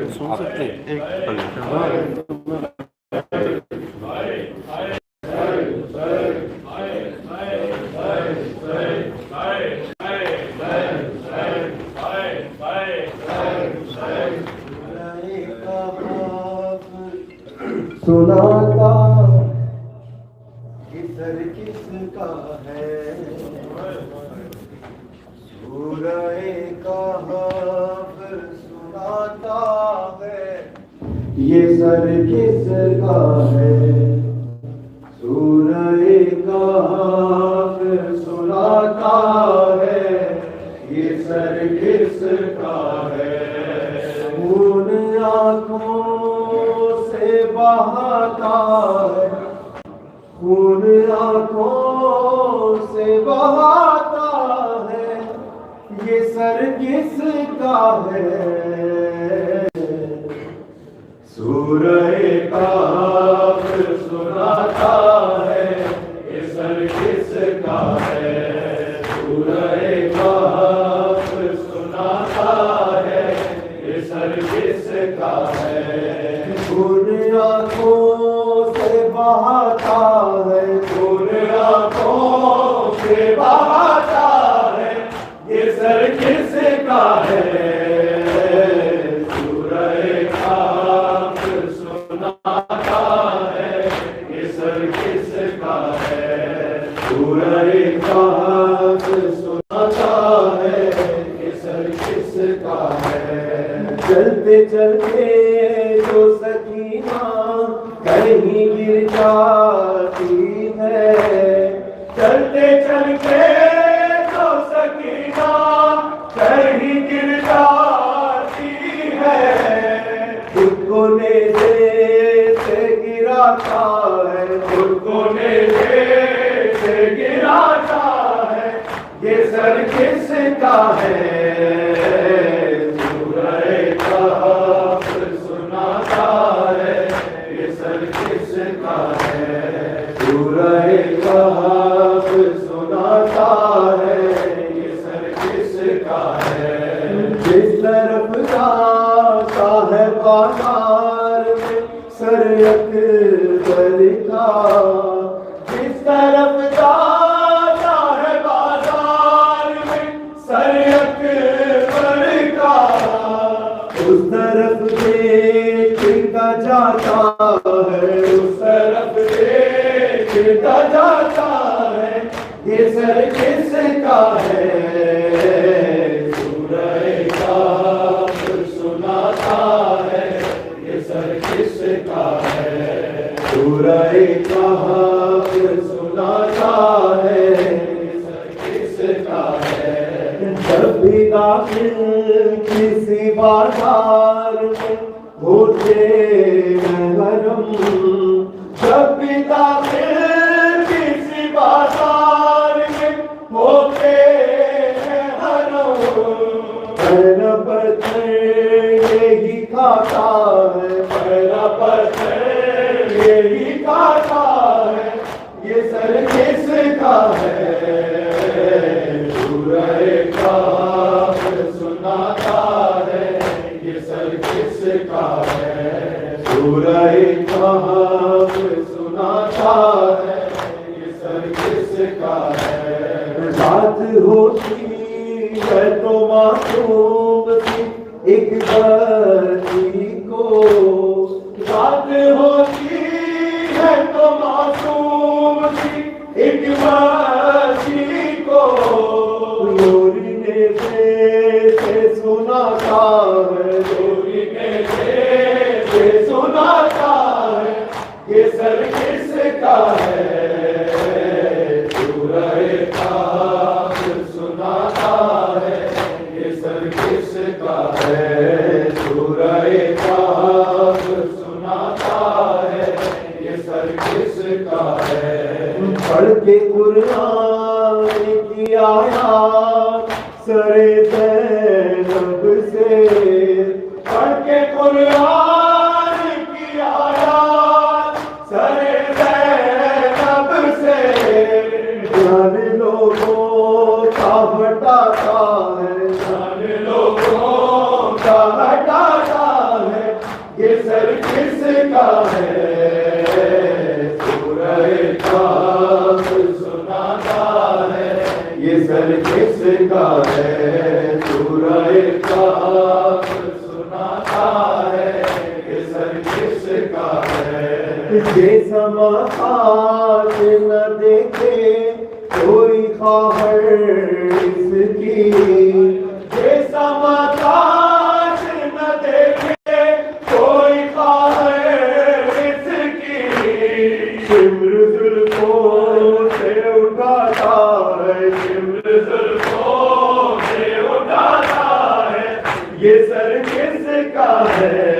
सुन सकते हैं सुनाता किसर किसका है सूरए का हाफिज सुनाता है ये सर किसका है सूरए का हाफिज सुनाता है ये सर किसका है खून आंखों बहाता है खून आंखों से बहाता है ये सर किसका है सूरए का हाफिज सुनाता है ये सर किसका है सूरए का हाफिज सुनाता है ये सर किसका है आंखों से बहाता है खून आंखों से बहाता है ये सर किसका है सूरए का हाफिज सुनाता है ये सर किसका है सूरए का हाफिज सुनाता है ये सर किसका है चलते चलते जो सकीना कहीं गिर जाती है चलते चलते जो सकीना कहीं गिर जाती है खुद को नेज़े से गिराता है खुद को नेज़े से गिराता है ये सर किसका है सूरए का हाफिज सुनाता है ये सर किसका है सूरए का हाफिज सुनाता है ये सर किसका है जिस तरफ जाता है बाजार में सर अकबर का जिस तरफ जाता है बाजार में सर अकबर का उस तरफ देखता जाता है उस तरफ देखता जाता है ये सर किसका है सूरए का हाफिज सुनाता है ये सर किसका है सूरए का हाफिज सुनाता है ये सर किसका है जब भी दाखिल किसी बाजार में होते गरम जब भी दाखिल किसी बाजार में होते हरम पहला पत्थर यही खाता है पहला पत्थर यही खाता है ये सर किसका है सूरए का हाफिज सुनाता है ये सर किसका है सूरए का हाफिज सुनाता है ये सर किसका है रात होती है तो मासूम सी एक बच्ची को रात होती है तो मासूम सी एक बच्ची को लोरीने से सुनाता है लोरीने से सुनाता है ये सर किसका है सूरए का हाफिज सुनाता है ये सर किसका है सूरए का हाफिज सुनाता है ये सर किसका है पढ़ के कुरान की आयत सरे ज़ैनब से पढ़ के कुरान की हटाता है, ये सर किसका है? सूरह काफ सुनाता है, ये सर किसका है? सूरह काफ सुनाता है, ये सर किसका है? ये समा आज न देखे कोई खबर इसकी, ये समा आज न देखे कोई खबर इसकी, शिम्र जुल्फों से उठाता है, शिम्र जुल्फों से उठाता है, ये सर किसका है?